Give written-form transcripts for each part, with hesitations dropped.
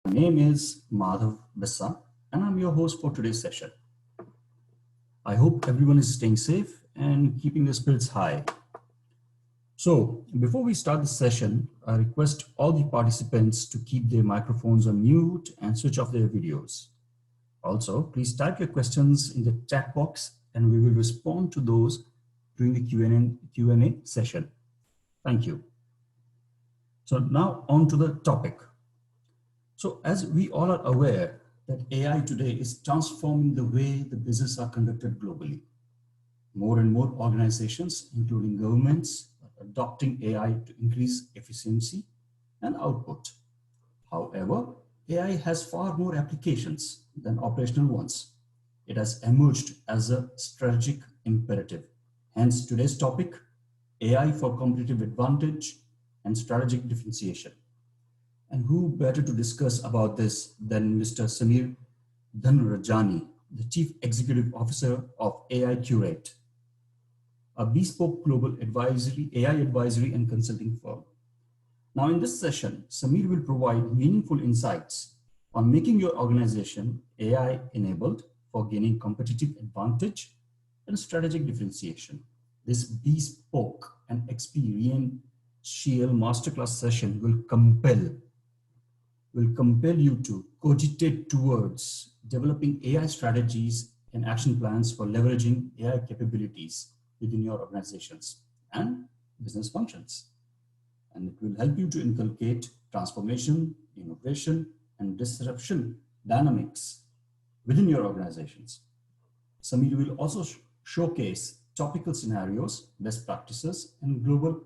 My name is Madhav Bessa, and I'm your host for today's session. I hope everyone is staying safe and keeping their spirits high. So, before we start the session, I request all the participants to keep their microphones on mute and switch off their videos. Also, please type your questions in the chat box and we will respond to those during the Q&A session. Thank you. So now on to the topic. So as we all are aware that AI today is transforming the way the business are conducted globally. More and more organizations, including governments, are adopting AI to increase efficiency and output. However, AI has far more applications than operational ones. It has emerged as a strategic imperative. Hence today's topic, AI for competitive advantage and strategic differentiation. And who better to discuss about this than Mr. Sameer Dhanrajani, the Chief Executive Officer of AIQRATE, a bespoke global AI advisory and consulting firm. Now in this session, Sameer will provide meaningful insights on making your organization AI enabled for gaining competitive advantage and strategic differentiation. This bespoke and experiential masterclass session will compel you to cogitate towards developing AI strategies and action plans for leveraging AI capabilities within your organizations and business functions. And it will help you to inculcate transformation, innovation, and disruption dynamics within your organizations. Sameer will also showcase topical scenarios, best practices, and global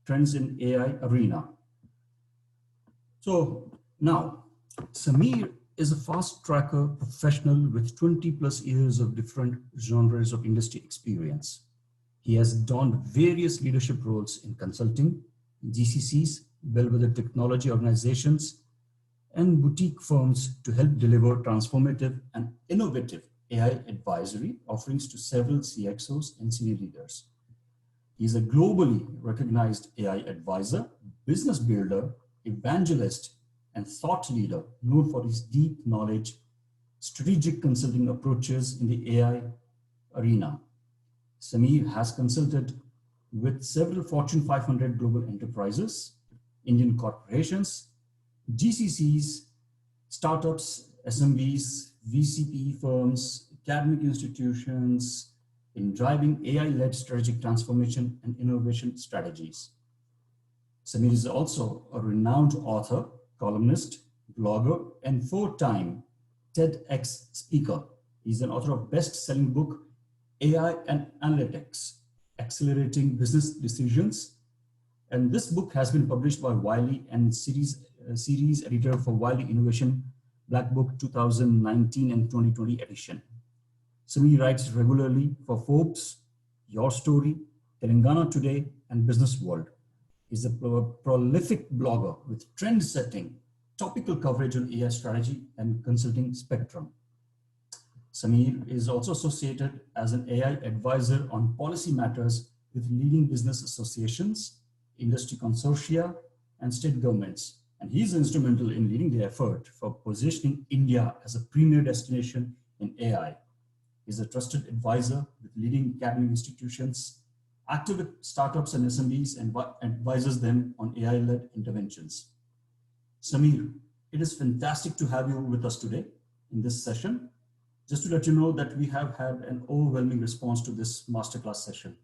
trends in AI arena. So now, Sameer is a fast tracker professional with 20 plus years of different genres of industry experience. He has donned various leadership roles in consulting, GCCs, bellwether technology organizations, and boutique firms to help deliver transformative and innovative AI advisory offerings to several CXOs and senior leaders. He is a globally recognized AI advisor, business builder, evangelist, and thought leader known for his deep knowledge, strategic consulting approaches in the AI arena. Sameer has consulted with several Fortune 500 global enterprises, Indian corporations, GCCs, startups, SMBs, VCP firms, academic institutions in driving AI-led strategic transformation and innovation strategies. Sameer is also a renowned author, columnist, blogger, and 4-time TEDx speaker. He's an author of best-selling book, AI and Analytics, Accelerating Business Decisions. And this book has been published by Wiley and series editor for Wiley Innovation Black Book 2019 and 2020 edition. Sameer writes regularly for Forbes, Your Story, Telangana Today, and Business World. He's a prolific blogger with trend-setting, topical coverage on AI strategy and consulting spectrum. Sameer is also associated as an AI advisor on policy matters with leading business associations, industry consortia, and state governments. And he's instrumental in leading the effort for positioning India as a premier destination in AI. He's a trusted advisor with leading academic institutions, active with startups and SMBs, and advises them on AI-led interventions. Sameer, it is fantastic to have you with us today in this session. Just to let you know that we have had an overwhelming response to this masterclass session.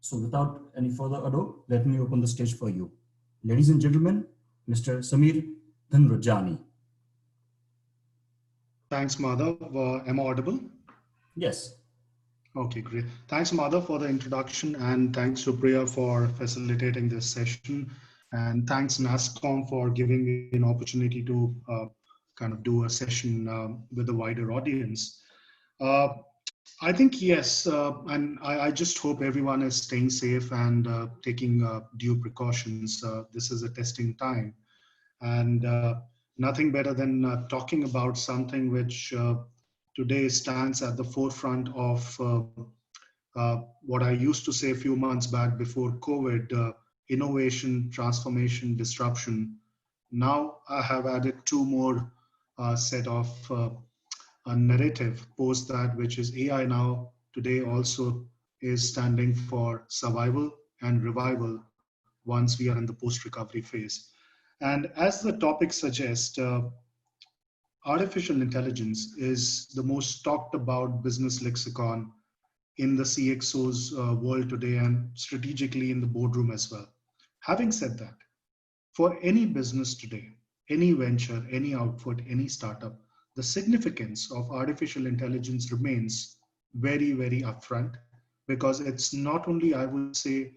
So without any further ado, let me open the stage for you. Ladies and gentlemen, Mr. Sameer Dhanrajani. Thanks, Madhav. Am I audible? Yes. Okay, great. Thanks, Madhav, for the introduction, and thanks, Supriya, for facilitating this session. And thanks, NASSCOM, for giving me an opportunity to kind of do a session with a wider audience. I think, yes, and I just hope everyone is staying safe and taking due precautions. This is a testing time. And nothing better than talking about something which today stands at the forefront of what I used to say a few months back before COVID, innovation, transformation, disruption. Now I have added two more set of a narrative post that, which is AI now today also is standing for survival and revival once we are in the post recovery phase. And as the topic suggests, artificial intelligence is the most talked about business lexicon in the CXO's world today, and strategically in the boardroom as well. Having said that, for any business today, any venture, any output, any startup, the significance of artificial intelligence remains very, very upfront, because it's not only, I would say,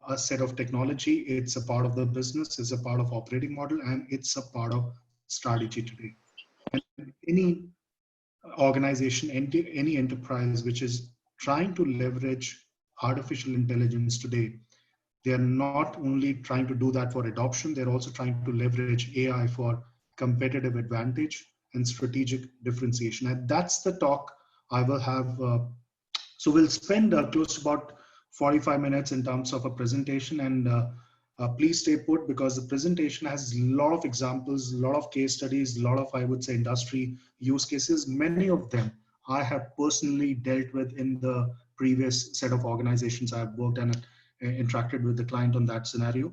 a set of technology, it's a part of the business, it's a part of operating model, and it's a part of strategy today. Any organization, any enterprise which is trying to leverage artificial intelligence today, they are not only trying to do that for adoption, they're also trying to leverage AI for competitive advantage and strategic differentiation. And that's the talk I will have. So we'll spend close to about 45 minutes in terms of a presentation, and please stay put, because the presentation has a lot of examples, a lot of case studies, a lot of, I would say, industry use cases. Many of them I have personally dealt with in the previous set of organizations I've worked and interacted with the client on that scenario.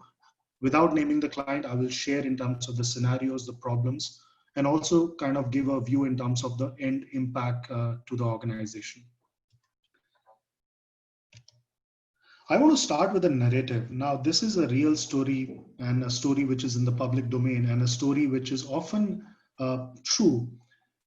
Without naming the client, I will share in terms of the scenarios, the problems, and also kind of give a view in terms of the end impact to the organization. I want to start with a narrative. Now, this is a real story, and a story which is in the public domain, and a story which is often true.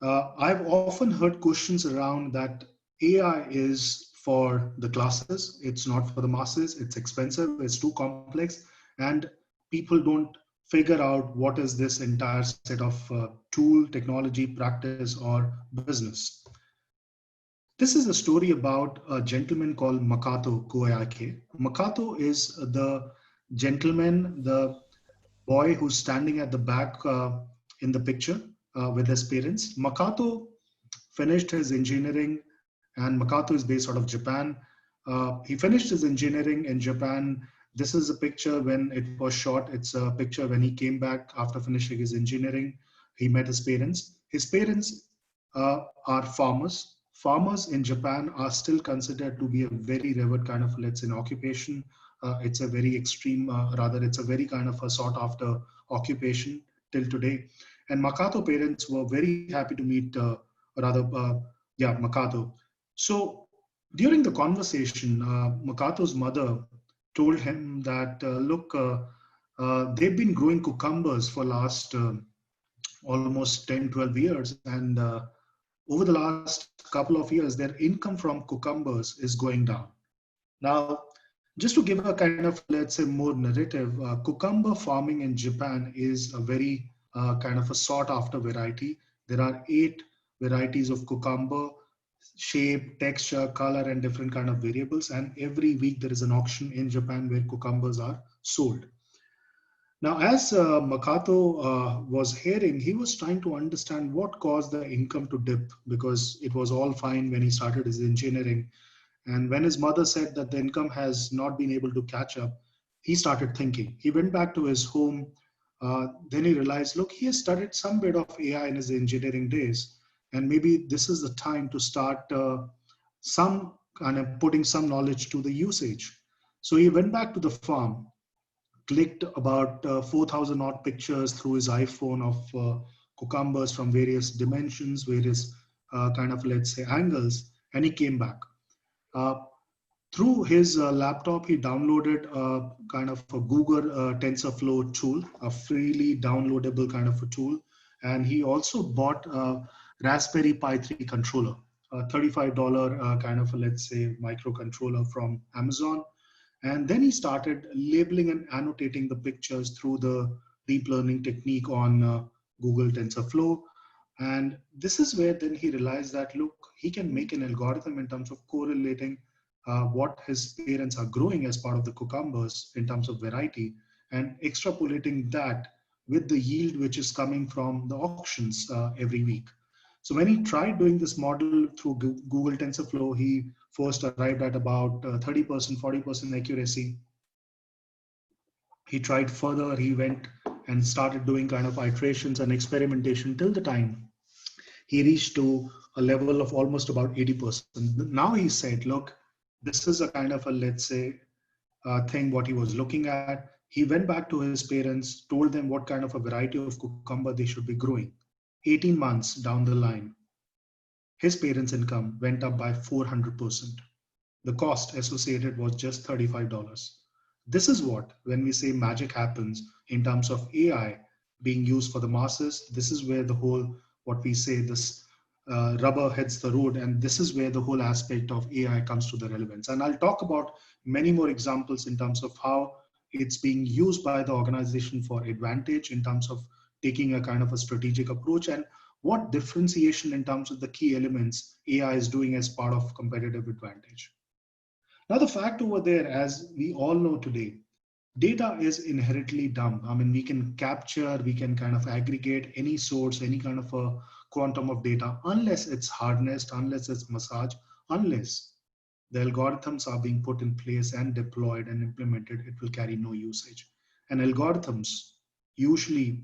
I've often heard questions around that AI is for the classes, it's not for the masses, it's expensive, it's too complex, and people don't figure out what is this entire set of tool, technology, practice, or business. This is a story about a gentleman called Makoto Koyake. Makoto is the gentleman, the boy who's standing at the back in the picture with his parents. Makoto finished his engineering, and Makoto is based out of Japan. He finished his engineering in Japan. This is a picture when it was shot. It's a picture when he came back after finishing his engineering. He met his parents. His parents are farmers. Farmers in Japan are still considered to be a very revered kind of, let's say, an occupation. It's a very extreme, rather, it's a very kind of a sought after occupation till today. And Makoto parents were very happy to meet, Makoto. So during the conversation, Makato's mother told him that, look, they've been growing cucumbers for last almost 10, 12 years. And over the last couple of years, their income from cucumbers is going down. Now, just to give a kind of, let's say, more narrative, cucumber farming in Japan is a very kind of a sought after variety. There are 8 varieties of cucumber, shape, texture, color, and different kind of variables. And every week there is an auction in Japan where cucumbers are sold. Now, as Makoto was hearing, he was trying to understand what caused the income to dip, because it was all fine when he started his engineering. And when his mother said that the income has not been able to catch up, he started thinking. He went back to his home. Then he realized, look, he has studied some bit of AI in his engineering days. And maybe this is the time to start some kind of putting some knowledge to the usage. So he went back to the farm, clicked about 4,000 odd pictures through his iPhone of cucumbers from various dimensions, various kind of, let's say, angles, and he came back. Through his laptop, he downloaded a kind of a Google TensorFlow tool, a freely downloadable kind of a tool. And he also bought a Raspberry Pi 3 controller, a $35 kind of a, let's say, microcontroller from Amazon. And then he started labeling and annotating the pictures through the deep learning technique on Google TensorFlow. And this is where then he realized that, look, he can make an algorithm in terms of correlating what his parents are growing as part of the cucumbers in terms of variety, and extrapolating that with the yield which is coming from the auctions every week. So when he tried doing this model through Google TensorFlow, he first arrived at about 30%, 40% accuracy. He tried further, he went and started doing kind of iterations and experimentation till the time he reached to a level of almost about 80%. Now he said, look, this is a kind of a, let's say, thing what he was looking at. He went back to his parents, told them what kind of a variety of cucumber they should be growing. 18 months down the line, his parents' income went up by 400%. The cost associated was just $35. This is what, when we say magic happens in terms of AI being used for the masses, this is where the whole, what we say, this rubber hits the road, and this is where the whole aspect of AI comes to the relevance. And I'll talk about many more examples in terms of how it's being used by the organization for advantage in terms of taking a kind of a strategic approach, and what differentiation in terms of the key elements AI is doing as part of competitive advantage. Now, the fact over there, as we all know today, data is inherently dumb. I mean, we can capture, we can kind of aggregate any source, any kind of a quantum of data, unless it's harnessed, unless it's massaged, unless the algorithms are being put in place and deployed and implemented, it will carry no usage. And algorithms usually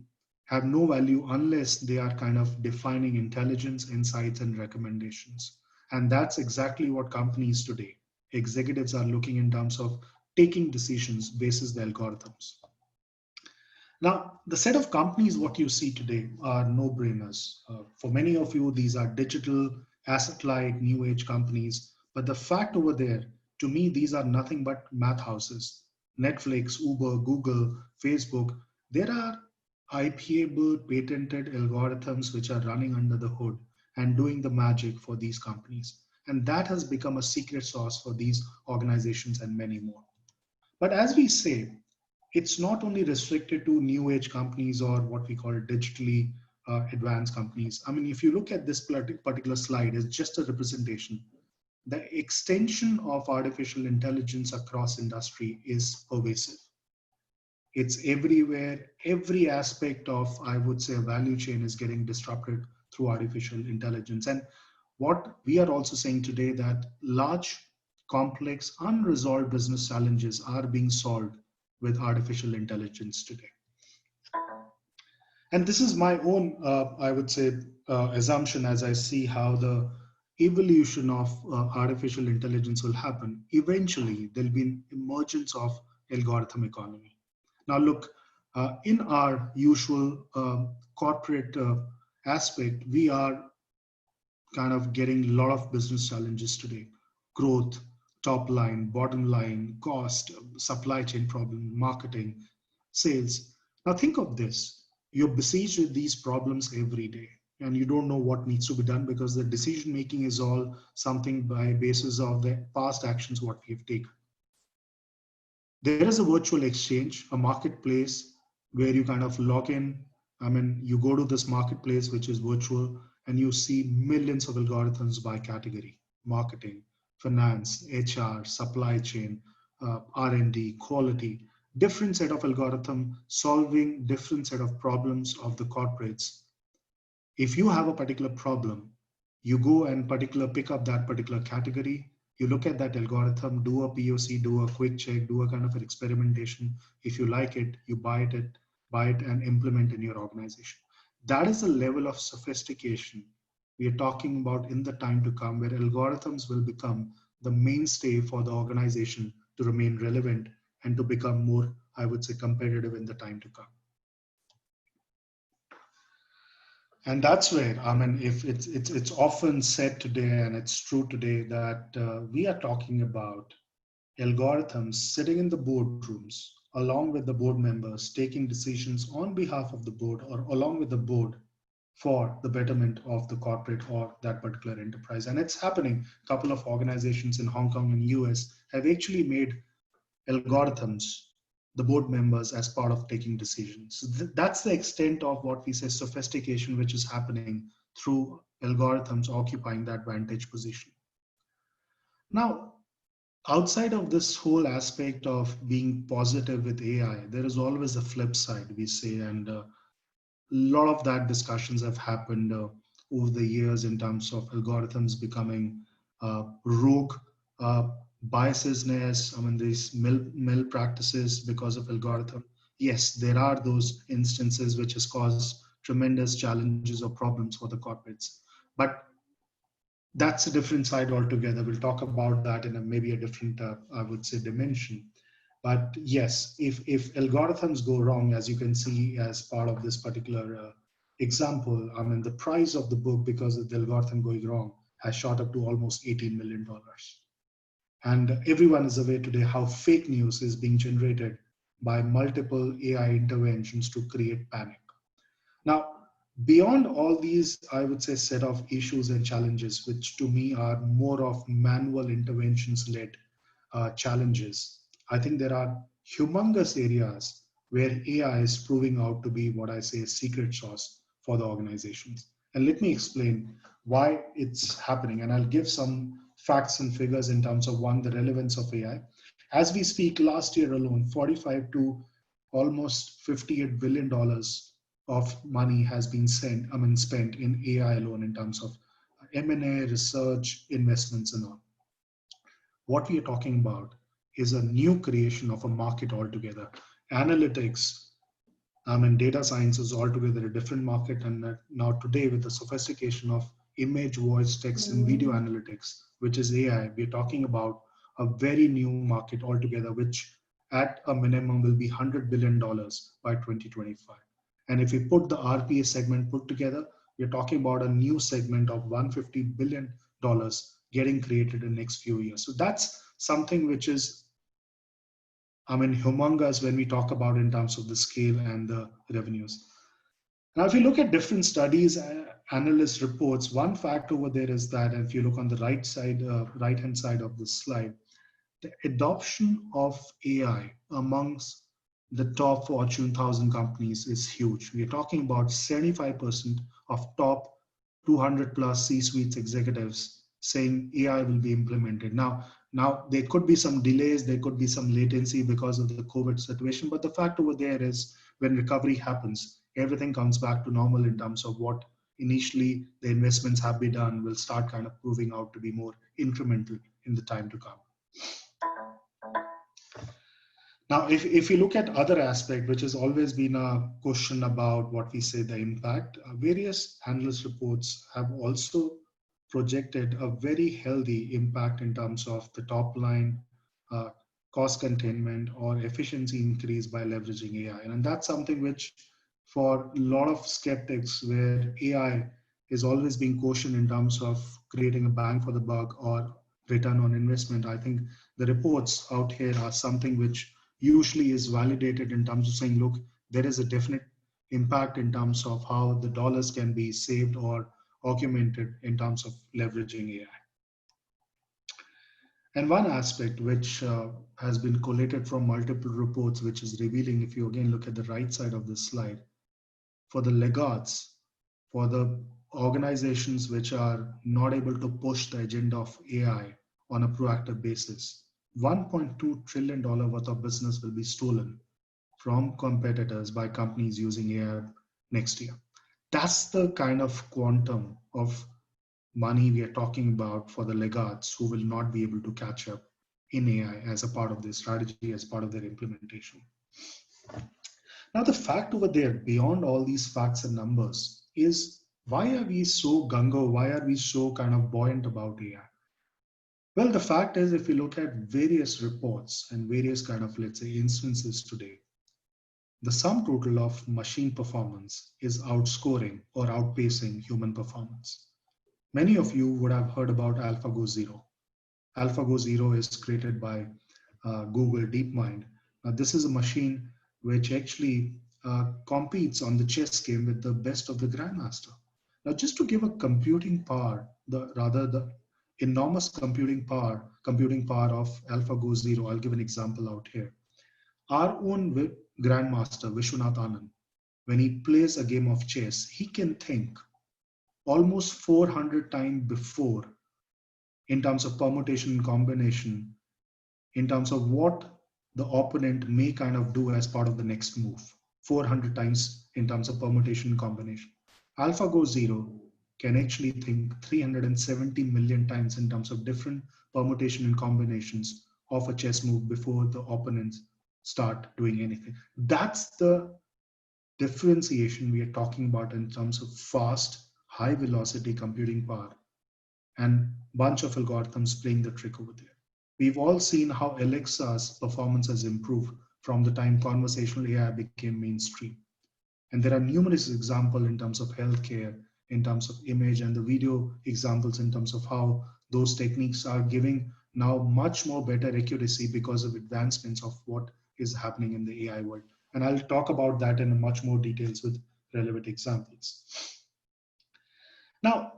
have no value unless they are kind of defining intelligence, insights, and recommendations. And that's exactly what companies today, executives are looking in terms of taking decisions basis the algorithms. Now, the set of companies what you see today are no-brainers. For many of you, these are digital, asset-light, new age companies. But the fact over there, to me, these are nothing but math houses. Netflix, Uber, Google, Facebook. There are IP-able, patented algorithms which are running under the hood and doing the magic for these companies. And that has become a secret sauce for these organizations and many more. But as we say, it's not only restricted to new age companies or what we call digitally advanced companies. I mean, if you look at this particular slide, it's just a representation. The extension of artificial intelligence across industry is pervasive. It's everywhere. Every aspect of, I would say, a value chain is getting disrupted through artificial intelligence. And what we are also saying today that large, complex, unresolved business challenges are being solved with artificial intelligence today. And this is my own, I would say, assumption as I see how the evolution of artificial intelligence will happen. Eventually, there'll be an emergence of algorithm economy. Now, look, in our usual corporate aspect, we are kind of getting a lot of business challenges today. Growth, top line, bottom line, cost, supply chain problem, marketing, sales. Now think of this. You're besieged with these problems every day and you don't know what needs to be done because the decision making is all something by basis of the past actions what we've taken. There is a virtual exchange, a marketplace where you kind of log in. I mean, you go to this marketplace, which is virtual, and you see millions of algorithms by category: marketing, finance, HR, supply chain, R&D, quality, different set of algorithm solving different set of problems of the corporates. If you have a particular problem, you go and pick up that particular category, you look at that algorithm, do a POC, do a quick check, do a kind of an experimentation. If you like it, you buy it and implement in your organization. That is the level of sophistication we are talking about in the time to come, where algorithms will become the mainstay for the organization to remain relevant and to become more, I would say, competitive in the time to come. And that's where, I mean, if it's often said today, and it's true today, that we are talking about algorithms sitting in the boardrooms along with the board members, taking decisions on behalf of the board or along with the board for the betterment of the corporate or that particular enterprise. And it's happening. A couple of organizations in Hong Kong and US have actually made algorithms the board members as part of taking decisions. So that's the extent of what we say sophistication, which is happening through algorithms occupying that vantage position. Now, outside of this whole aspect of being positive with AI, there is always a flip side, we say, and a lot of that discussions have happened over the years in terms of algorithms becoming rogue, biasness. I mean, these malpractices because of algorithm. yes, there are those instances which has caused tremendous challenges or problems for the corporates. But that's a different side altogether. We'll talk about that in maybe a different, I would say, dimension. But yes, if algorithms go wrong, as you can see as part of this particular example, I mean, the price of the book because of the algorithm going wrong has shot up to almost $18 million. And everyone is aware today how fake news is being generated by multiple AI interventions to create panic. Now, beyond all these, I would say, set of issues and challenges, which to me are more of manual interventions led challenges, I think there are humongous areas where AI is proving out to be what I say a secret sauce for the organizations. And let me explain why it's happening. And I'll give some facts and figures in terms of one, the relevance of AI. As we speak, last year alone, 45 to almost $58 billion of money has been spent in AI alone in terms of M&A, research, investments, and all. What we are talking about is a new creation of a market altogether. Analytics, data science is altogether a different market. And now today, with the sophistication of image, voice, text, and video analytics, which is AI, we're talking about a very new market altogether, which at a minimum will be $100 billion by 2025. And if we put the RPA segment put together, we're talking about a new segment of $150 billion getting created in the next few years. So that's something which is, humongous when we talk about in terms of the scale and the revenues. Now, if you look at different studies, analyst reports, one fact over there is that if you look on the right-hand side of this slide, the adoption of AI amongst the top Fortune 1000 companies is huge. We are talking about 75% of top 200 plus C-suite executives saying AI will be implemented. Now there could be some delays, there could be some latency because of the COVID situation, but the fact over there is when recovery happens, everything comes back to normal in terms of what initially the investments have been done will start kind of proving out to be more incremental in the time to come. Now, if you look at other aspect, which has always been a question about what we say the impact, various analyst reports have also projected a very healthy impact in terms of the top line, cost containment or efficiency increase by leveraging AI. And that's something which for a lot of skeptics where AI is always being cautioned in terms of creating a bang for the buck or return on investment. I think the reports out here are something which usually is validated in terms of saying, look, there is a definite impact in terms of how the dollars can be saved or augmented in terms of leveraging AI. And one aspect which has been collated from multiple reports, which is revealing, if you again look at the right side of this slide, for the laggards, for the organizations which are not able to push the agenda of AI on a proactive basis, $1.2 trillion worth of business will be stolen from competitors by companies using AI next year. That's the kind of quantum of money we are talking about for the laggards who will not be able to catch up in AI as a part of their strategy, as part of their implementation. Now, the fact over there, beyond all these facts and numbers, is why are we so gung-ho? Why are we so kind of buoyant about AI? Well, the fact is, if you look at various reports and various kind of, let's say, instances today, the sum total of machine performance is outscoring or outpacing human performance. Many of you would have heard about Alphago Zero. Alphago Zero is created by Google DeepMind. Now, this is a machine which actually competes on the chess game with the best of the grandmaster. Now, just to give a computing power, the enormous computing power of AlphaGo Zero, I'll give an example out here. Our own grandmaster, Vishwanath Anand, when he plays a game of chess, he can think almost 400 times before in terms of permutation and combination, in terms of what the opponent may kind of do as part of the next move, 400 times in terms of permutation and combination. AlphaGo Zero can actually think 370 million times in terms of different permutation and combinations of a chess move before the opponents start doing anything. That's the differentiation we are talking about in terms of fast, high velocity computing power and bunch of algorithms playing the trick over there. We've all seen how Alexa's performance has improved from the time conversational AI became mainstream. And there are numerous examples in terms of healthcare, in terms of image, and the video examples in terms of how those techniques are giving now much more better accuracy because of advancements of what is happening in the AI world. And I'll talk about that in much more details with relevant examples. Now,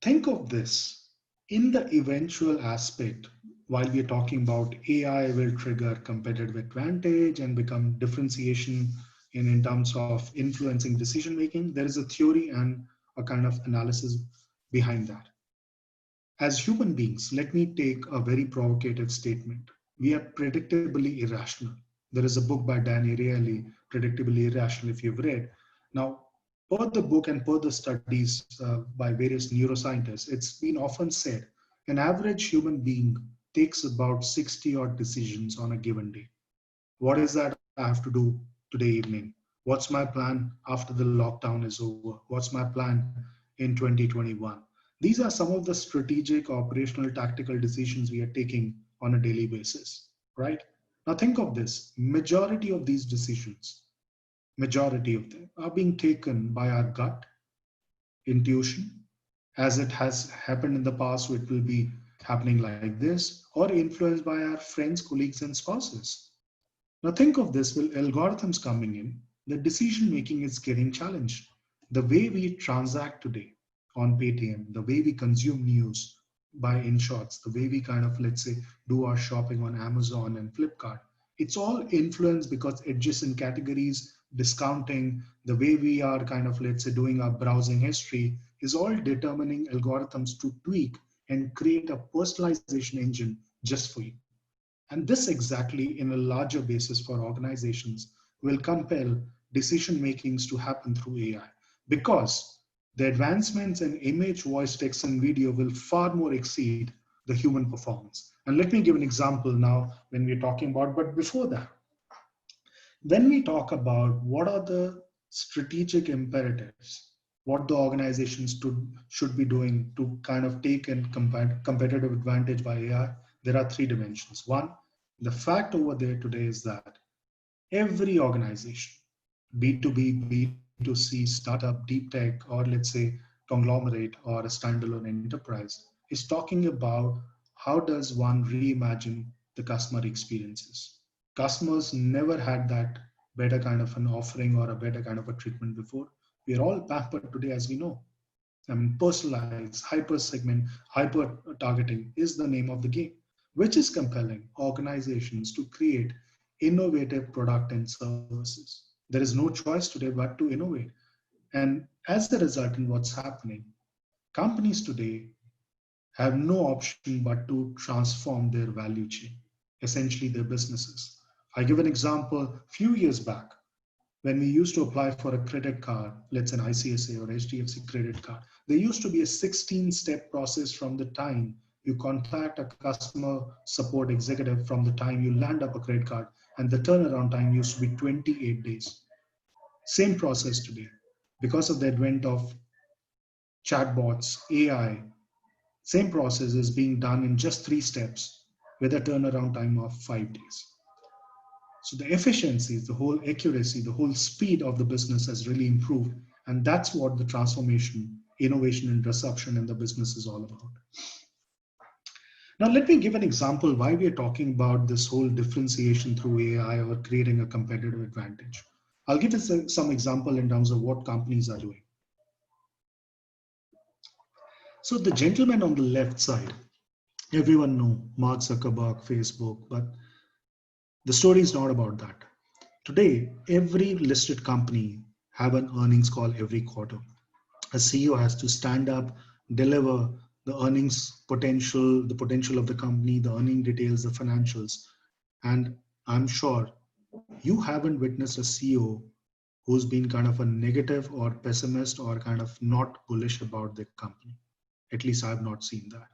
think of this in the eventual aspect. While we're talking about AI will trigger competitive advantage and become differentiation in terms of influencing decision making, there is a theory and a kind of analysis behind that. As human beings, let me take a very provocative statement. We are predictably irrational. There is a book by Dan Ariely, Predictably Irrational, if you've read. Now, per the book and per the studies by various neuroscientists, it's been often said an average human being takes about 60 odd decisions on a given day. What is that I have to do today evening? What's my plan after the lockdown is over? What's my plan in 2021? These are some of the strategic, operational, tactical decisions we are taking on a daily basis, right? Now think of this. Majority of these decisions, majority of them are being taken by our gut, intuition, as it has happened in the past, it will be happening like this, or influenced by our friends, colleagues, and spouses. Now think of this with algorithms coming in, the decision making is getting challenged. The way we transact today on Paytm, the way we consume news by InShots, the way we kind of, let's say, do our shopping on Amazon and Flipkart, it's all influenced because adjacent categories, discounting, the way we are kind of, let's say, doing our browsing history is all determining algorithms to tweak and create a personalization engine just for you. And this exactly in a larger basis for organizations will compel decision makings to happen through AI because the advancements in image, voice, text, and video will far more exceed the human performance. And let me give an example now when we're talking about, but before that, when we talk about what are the strategic imperatives, what the organizations should be doing to kind of take and competitive advantage by AI, there are three dimensions. One, the fact over there today is that every organization, B2B, B2C, startup, deep tech, or let's say conglomerate or a standalone enterprise, is talking about how does one reimagine the customer experiences. Customers never had that better kind of an offering or a better kind of a treatment before. We are all pampered today, as we know. I mean, personalized, hyper segment, hyper targeting is the name of the game, which is compelling organizations to create innovative product and services. There is no choice today but to innovate. And as a result, in what's happening, companies today have no option but to transform their value chain, essentially their businesses. I give an example. A few years back, when we used to apply for a credit card, let's say an ICSA or HDFC credit card, there used to be a 16-step process from the time you contact a customer support executive from the time you land up a credit card, and the turnaround time used to be 28 days. Same process today. Because of the advent of chatbots, AI, same process is being done in just 3 steps with a turnaround time of 5 days. So the efficiency, the whole accuracy, the whole speed of the business has really improved. And that's what the transformation, innovation, and disruption in the business is all about. Now, let me give an example why we are talking about this whole differentiation through AI or creating a competitive advantage. I'll give you some example in terms of what companies are doing. So the gentleman on the left side, everyone know Mark Zuckerberg, Facebook, but the story is not about that. Today, every listed company have an earnings call every quarter. A CEO has to stand up, deliver the earnings potential, the potential of the company, the earning details, the financials. And I'm sure you haven't witnessed a CEO who's been kind of a negative or pessimist or kind of not bullish about the company. At least I've not seen that.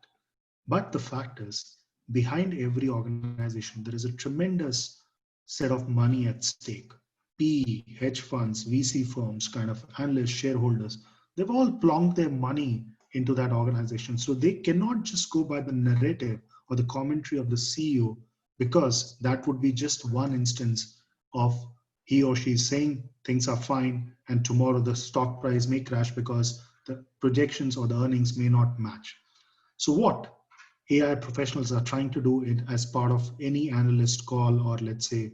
But the fact is, behind every organization, there is a tremendous set of money at stake. PE, hedge funds, VC firms, kind of analysts, shareholders, they've all plonked their money into that organization. So they cannot just go by the narrative or the commentary of the CEO, because that would be just one instance of he or she saying things are fine and tomorrow the stock price may crash because the projections or the earnings may not match. So what AI professionals are trying to do it as part of any analyst call, or let's say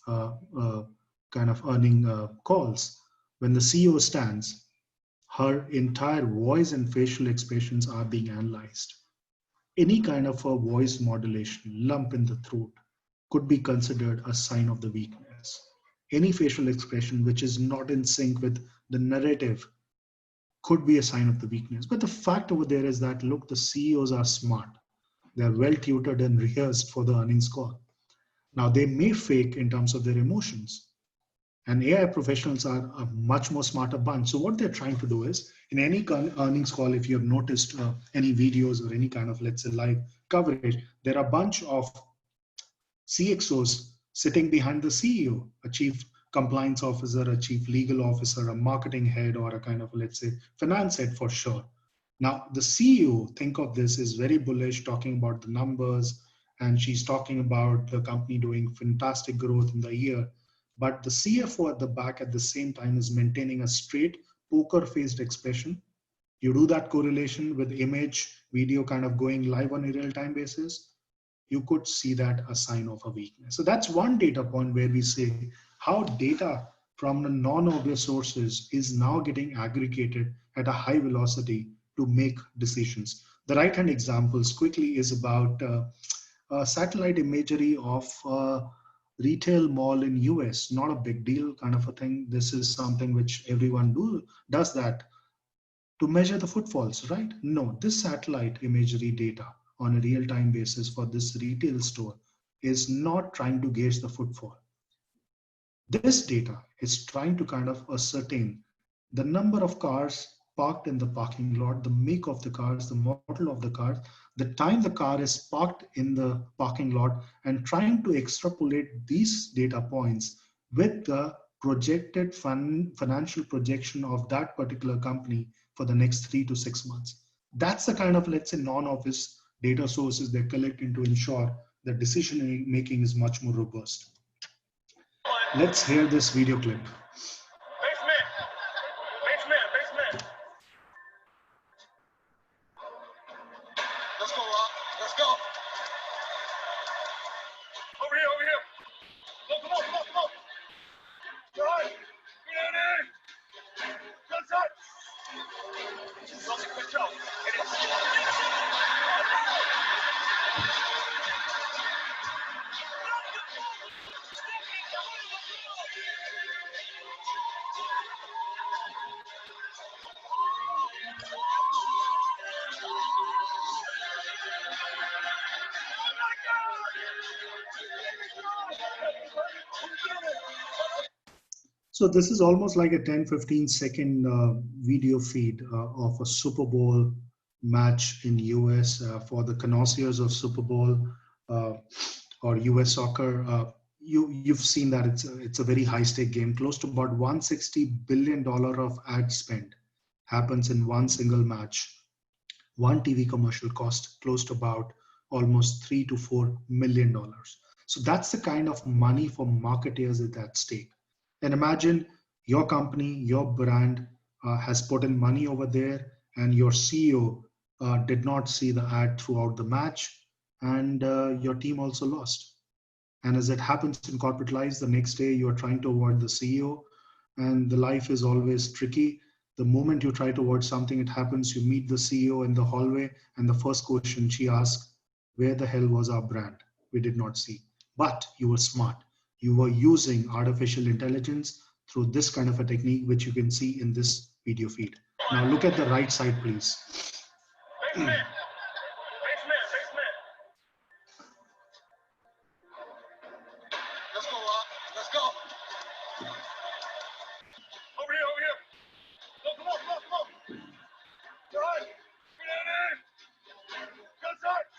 uh, uh, kind of earning calls, when the CEO stands, her entire voice and facial expressions are being analyzed. Any kind of a voice modulation, lump in the throat, could be considered a sign of the weakness. Any facial expression which is not in sync with the narrative could be a sign of the weakness. But the fact over there is that, look, the CEOs are smart. They're well tutored and rehearsed for the earnings call. Now, they may fake in terms of their emotions. And AI professionals are a much more smarter bunch. So what they're trying to do is, in any earnings call, if you have noticed any videos or any kind of, let's say, live coverage, there are a bunch of CXOs sitting behind the CEO, a chief compliance officer, a chief legal officer, a marketing head, or a kind of, let's say, finance head for sure. Now, the CEO, think of this, is very bullish, talking about the numbers, and she's talking about the company doing fantastic growth in the year. But the CFO at the back at the same time is maintaining a straight poker-faced expression. You do that correlation with image, video kind of going live on a real-time basis, you could see that a sign of a weakness. So that's one data point where we say how data from the non-obvious sources is now getting aggregated at a high velocity to make decisions. The right-hand examples quickly is about satellite imagery of retail mall in US. Not a big deal kind of a thing. This is something which everyone does that to measure the footfalls, right? No, this satellite imagery data on a real-time basis for this retail store is not trying to gauge the footfall. This data is trying to kind of ascertain the number of cars parked in the parking lot, the make of the cars, the model of the cars, the time the car is parked in the parking lot, and trying to extrapolate these data points with the projected financial projection of that particular company for the next 3 to 6 months. That's the kind of, let's say, non-obvious data sources they're collecting to ensure that decision making is much more robust. Let's hear this video clip. Basement! Basement! Basement! Let's go, Rob. Let's go. Over here, over here. Come on, come on, come on. John, get in there. Good touch. Something control. So this is almost like a 10-15 second video feed of a Super Bowl match in US for the connoisseurs of Super Bowl or US soccer. You've seen that it's a very high stake game. Close to about $160 billion of ad spend happens in one single match. One TV commercial cost close to about almost $3 to $4 million. So that's the kind of money for marketeers at that stake. And imagine your company, your brand has put in money over there, and your CEO did not see the ad throughout the match, and your team also lost. And as it happens in corporate lives, the next day you are trying to avoid the CEO, and the life is always tricky. The moment you try to avoid something, it happens, you meet the CEO in the hallway, and the first question she asks, where the hell was our brand? We did not see. But you were smart. You were using artificial intelligence through this kind of a technique, which you can see in this video feed. Now look at the right side, please. Basement! Basement! Basement! Let's go, Rob. Let's go. Over here, over here. Come on, come on, come on. John, get in there. Good touch.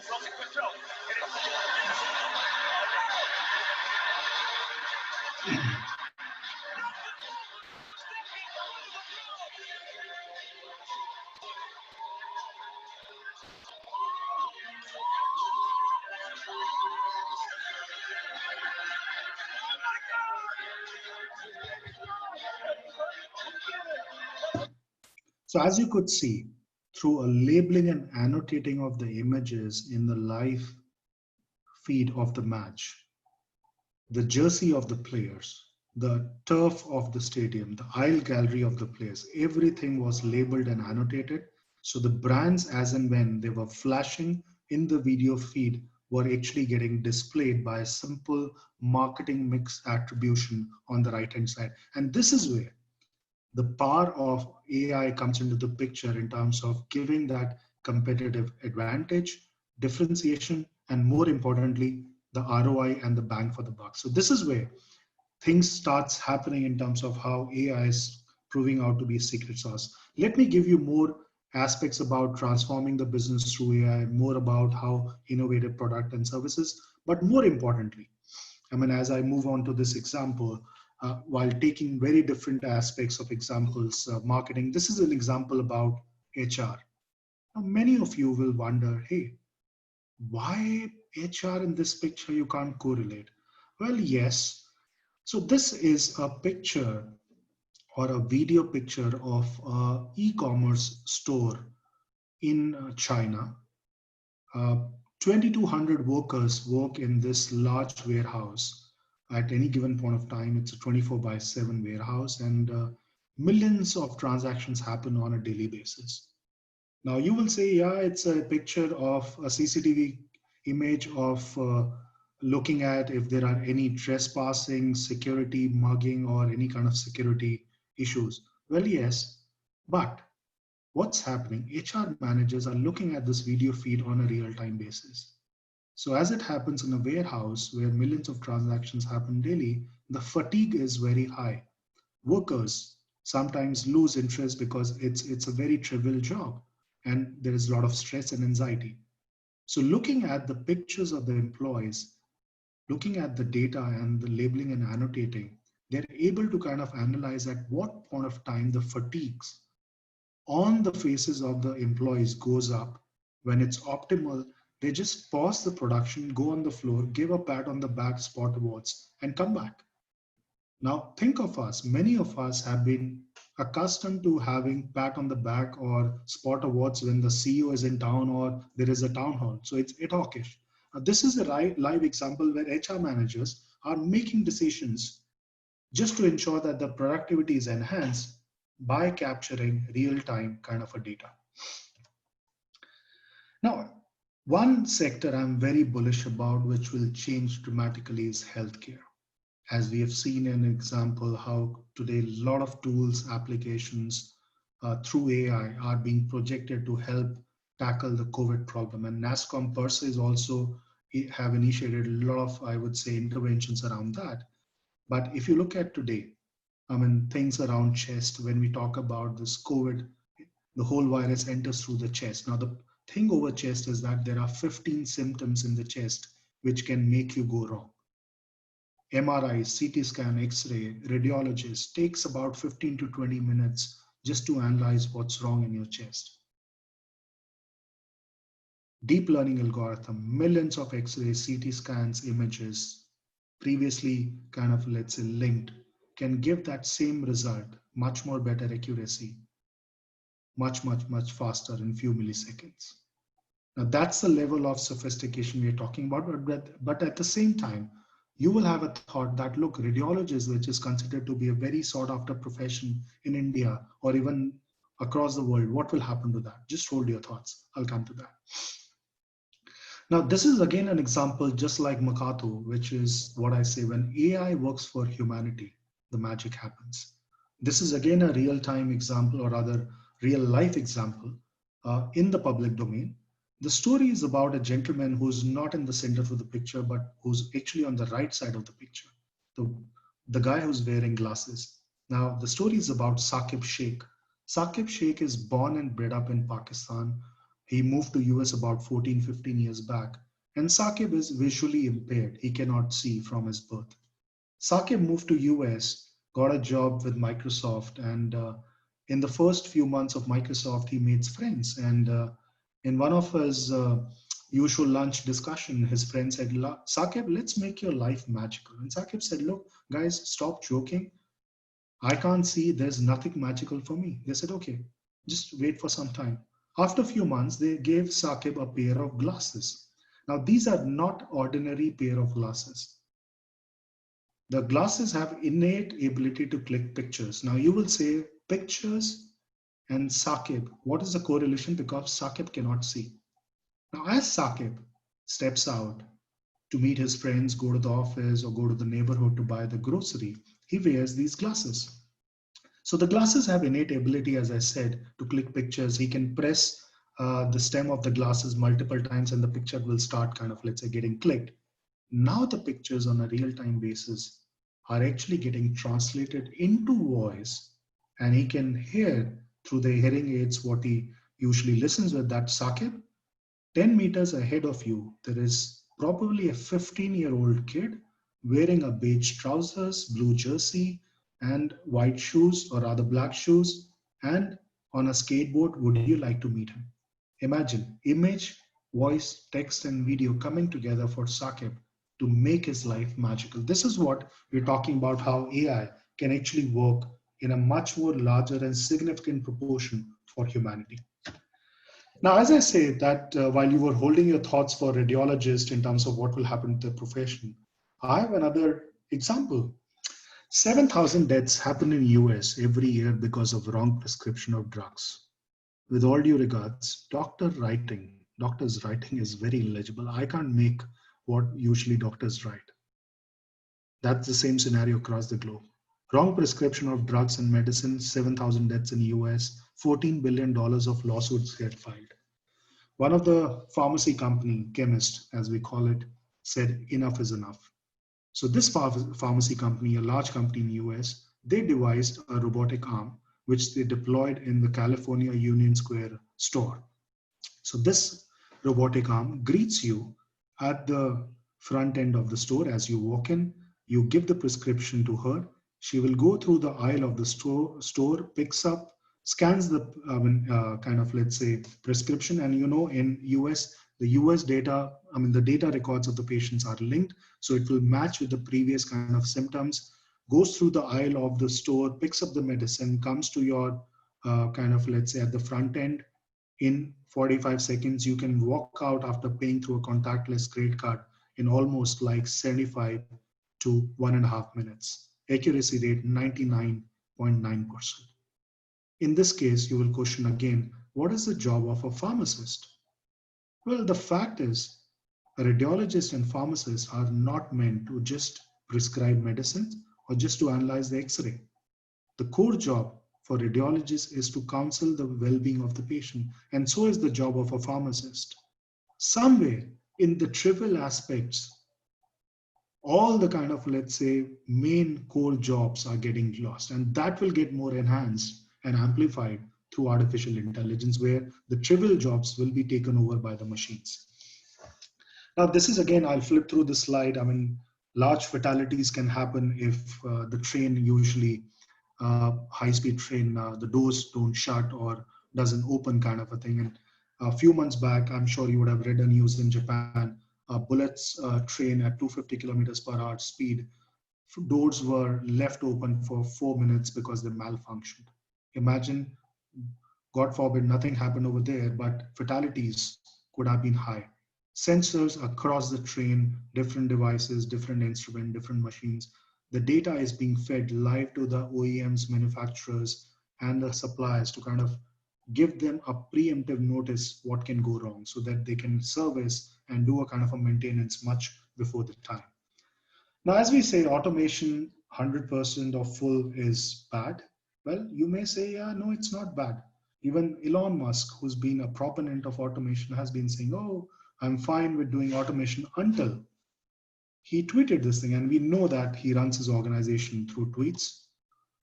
Something control. So as you could see, through a labeling and annotating of the images in the live feed of the match, the jersey of the players, the turf of the stadium, the aisle gallery of the players, everything was labeled and annotated. So the brands, as and when they were flashing in the video feed, were actually getting displayed by a simple marketing mix attribution on the right hand side. And this is where the power of AI comes into the picture in terms of giving that competitive advantage, differentiation, and more importantly, the ROI and the bang for the buck. So this is where things starts happening in terms of how AI is proving out to be a secret sauce. Let me give you more aspects about transforming the business through AI, more about how innovative product and services, but more importantly, I mean, as I move on to this example, while taking very different aspects of examples, marketing, this is an example about HR. Now, many of you will wonder, hey, why HR in this picture you can't correlate? Well, yes. So this is a picture or a video picture of an e-commerce store in China. 2,200 workers work in this large warehouse. At any given point of time, it's a 24/7 warehouse, and millions of transactions happen on a daily basis. Now you will say, yeah, it's a picture of a CCTV image of looking at if there are any trespassing, security mugging, or any kind of security issues. Well, yes, but what's happening? HR managers are looking at this video feed on a real-time basis. So as it happens in a warehouse where millions of transactions happen daily, the fatigue is very high. Workers sometimes lose interest because it's a very trivial job and there is a lot of stress and anxiety. So looking at the pictures of the employees, looking at the data and the labeling and annotating, they're able to kind of analyze at what point of time the fatigues on the faces of the employees goes up. When it's optimal, they just pause the production, go on the floor, give a pat on the back, spot awards, and come back. Now think of us, many of us have been accustomed to having pat on the back or spot awards when the CEO is in town or there is a town hall. So it's ad hocish. Now, this is a live example where HR managers are making decisions just to ensure that the productivity is enhanced by capturing real-time kind of a data. Now, one sector I'm very bullish about, which will change dramatically, is healthcare. As we have seen an example how today a lot of tools, applications through AI are being projected to help tackle the COVID problem. And NASSCOM per se is also have initiated a lot of, I would say, interventions around that. But if you look at today, I mean, things around chest, when we talk about this COVID, the whole virus enters through the chest. Now, the thing over chest is that there are 15 symptoms in the chest which can make you go wrong. MRI, CT scan, X-ray, radiologist takes about 15 to 20 minutes just to analyze what's wrong in your chest. Deep learning algorithm, millions of X-rays, CT scans, images, previously kind of, let's say, linked, can give that same result, much more better accuracy, much faster in few milliseconds. Now that's the level of sophistication we're talking about, but at the same time, you will have a thought that, look, radiologist, which is considered to be a very sought after profession in India or even across the world, what will happen to that? Just hold your thoughts. I'll come to that. Now, this is again an example just like Makato, which is what I say, when AI works for humanity, the magic happens. This is again a real-time example, or rather real life example in the public domain. The story is about a gentleman who's not in the center of the picture, but who's actually on the right side of the picture. The guy who's wearing glasses. Now, the story is about Saqib Sheikh. Saqib Sheikh is born and bred up in Pakistan. He moved to US about 14, 15 years back. And Saqib is visually impaired. He cannot see from his birth. Saqib moved to US, got a job with Microsoft, and in the first few months of Microsoft, he made friends. And in one of his usual lunch discussion, his friend said, Saqib, let's make your life magical. And Saqib said, look, guys, stop joking. I can't see, there's nothing magical for me. They said, okay, Just wait for some time. After a few months, they gave Saqib a pair of glasses. Now, these are not ordinary pair of glasses. The glasses have innate ability to click pictures. Now, you will say pictures and Saqib. What is the correlation? Because Saqib cannot see. Now, as Saqib steps out to meet his friends, go to the office, or go to the neighborhood to buy the grocery, he wears these glasses. So the glasses have innate ability, as I said, to click pictures. He can press the stem of the glasses multiple times and the picture will start kind of, let's say, getting clicked. Now the pictures on a real-time basis are actually getting translated into voice, and he can hear through the hearing aids what he usually listens with. That Saqib, 10 meters ahead of you, there is probably a 15-year-old kid wearing a beige trousers, blue jersey, and white shoes, or rather black shoes, and on a skateboard. Would you like to meet him? Imagine image, voice, text, and video coming together for Saqib to make his life magical. This is what we're talking about, how AI can actually work in a much more larger and significant proportion for humanity. Now, as I say that while you were holding your thoughts for radiologists in terms of what will happen to the profession, I have another example. 7,000 deaths happen in US every year because of wrong prescription of drugs. With all due regards, doctor's writing is very illegible. I can't make what usually doctors write. That's the same scenario across the globe. Wrong prescription of drugs and medicine, 7,000 deaths in US, $14 billion of lawsuits get filed. One of the pharmacy company, chemist, as we call it, said enough is enough. So this pharmacy company, a large company in US, they devised a robotic arm, which they deployed in the California Union Square store. So this robotic arm greets you at the front end of the store as you walk in. You give the prescription to her. She will go through the aisle of the store, picks up, scans the kind of, let's say, prescription. And in US, the US data, the data records of the patients are linked. So it will match with the previous kind of symptoms, goes through the aisle of the store, picks up the medicine, comes to your kind of, let's say, at the front end. In 45 seconds, you can walk out after paying through a contactless credit card in almost like 75 to 1.5 minutes. Accuracy rate 99.9%. In this case, you will question again, what is the job of a pharmacist? Well, the fact is, a radiologist and pharmacist are not meant to just prescribe medicines or just to analyze the X-ray. The core job for radiologists is to counsel the well-being of the patient, and so is the job of a pharmacist. Somewhere in the trivial aspects, all the kind of, let's say, main core jobs are getting lost, and that will get more enhanced and amplified through artificial intelligence, where the trivial jobs will be taken over by the machines. Now, this is again, I'll flip through the slide. Large fatalities can happen if the train usually high-speed train, the doors don't shut or doesn't open kind of a thing. And a few months back, I'm sure you would have read a news in Japan, a bullets train at 250 kilometers per hour speed, doors were left open for 4 minutes because they malfunctioned. Imagine, God forbid, nothing happened over there, but fatalities could have been high. Sensors across the train, different devices, different instruments, different machines. The data is being fed live to the OEMs, manufacturers, and the suppliers to kind of give them a preemptive notice what can go wrong so that they can service and do a kind of a maintenance much before the time. Now, as we say, automation 100% or full is bad. Well, you may say, yeah, no, it's not bad. Even Elon Musk, who's been a proponent of automation, has been saying, oh, I'm fine with doing automation until he tweeted this thing. And we know that he runs his organization through tweets.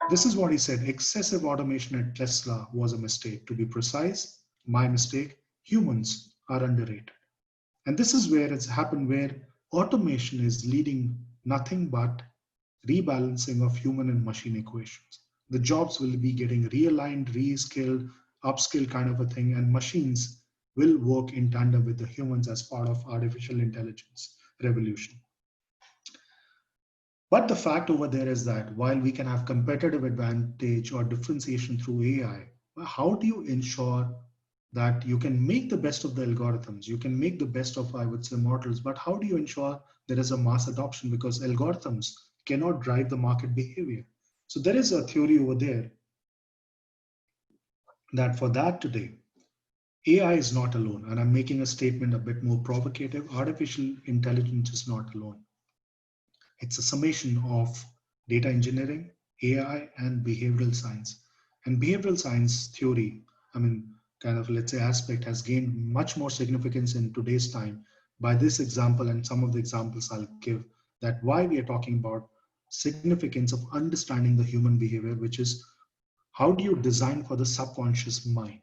This is what he said: excessive automation at Tesla was a mistake. To be precise, my mistake. Humans are underrated. And this is where it's happened, where automation is leading nothing but rebalancing of human and machine equations. The jobs will be getting realigned, reskilled, upskilled kind of a thing, and machines will work in tandem with the humans as part of artificial intelligence revolution. But the fact over there is that while we can have competitive advantage or differentiation through AI, How do you ensure that you can make the best of the algorithms, you can make the best of, I would say, models, but how do you ensure there is a mass adoption, because algorithms cannot drive the market behavior. So there is a theory over there that for that today, AI is not alone. And I'm making a statement a bit more provocative. Artificial intelligence is not alone. It's a summation of data engineering, AI, and behavioral science. And behavioral science theory, I mean, kind of, let's say, aspect has gained much more significance in today's time by this example and some of the examples I'll give, that why we are talking about significance of understanding the human behavior, which is how do you design for the subconscious mind.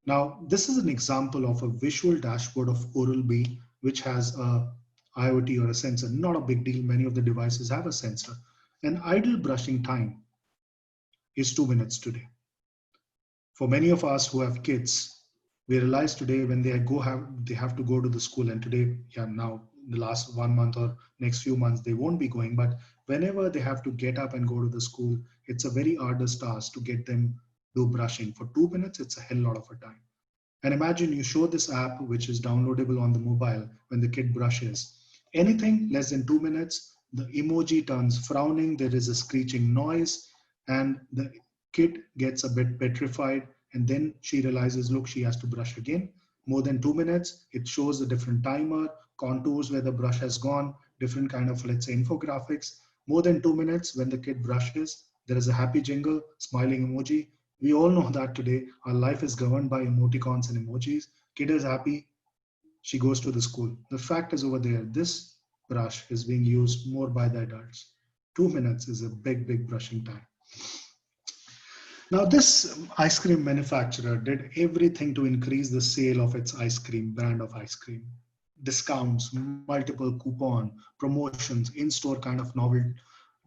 Now, this is an example of a visual dashboard of Oral-B, which has a IoT or a sensor. Not a big deal. Many of the devices have a sensor. An idle brushing time is 2 minutes today. For many of us who have kids, we realize today when they have to go to the school, and today, yeah, now the last 1 month or next few months they won't be going, but whenever they have to get up and go to the school, it's a very arduous task to get them do brushing. For 2 minutes, it's a hell lot of a time. And imagine you show this app, which is downloadable on the mobile, when the kid brushes. Anything less than 2 minutes, the emoji turns frowning, there is a screeching noise, and the kid gets a bit petrified. And then she realizes, look, she has to brush again. More than 2 minutes, it shows a different timer, contours where the brush has gone, different kind of, let's say, infographics. More than 2 minutes, when the kid brushes, there is a happy jingle, smiling emoji. We all know that today our life is governed by emoticons and emojis. Kid is happy, she goes to the school. The fact is over there, this brush is being used more by the adults. 2 minutes is a big, big brushing time. Now, this ice cream manufacturer did everything to increase the sale of its ice cream, brand of ice cream. Discounts, multiple coupon, promotions, in-store kind of novel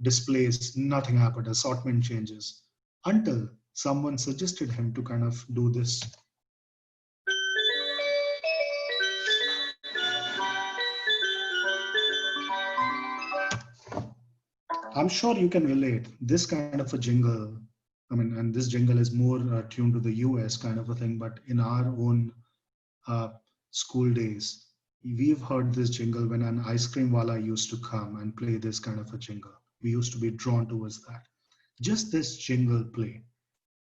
displays, nothing happened, assortment changes, until someone suggested him to kind of do this. I'm sure you can relate. This kind of a jingle, I mean, and this jingle is more tuned to the US kind of a thing, but in our own uh, school days, we've heard this jingle when an ice cream wala used to come and play this kind of a jingle. We used to be drawn towards that. Just this jingle play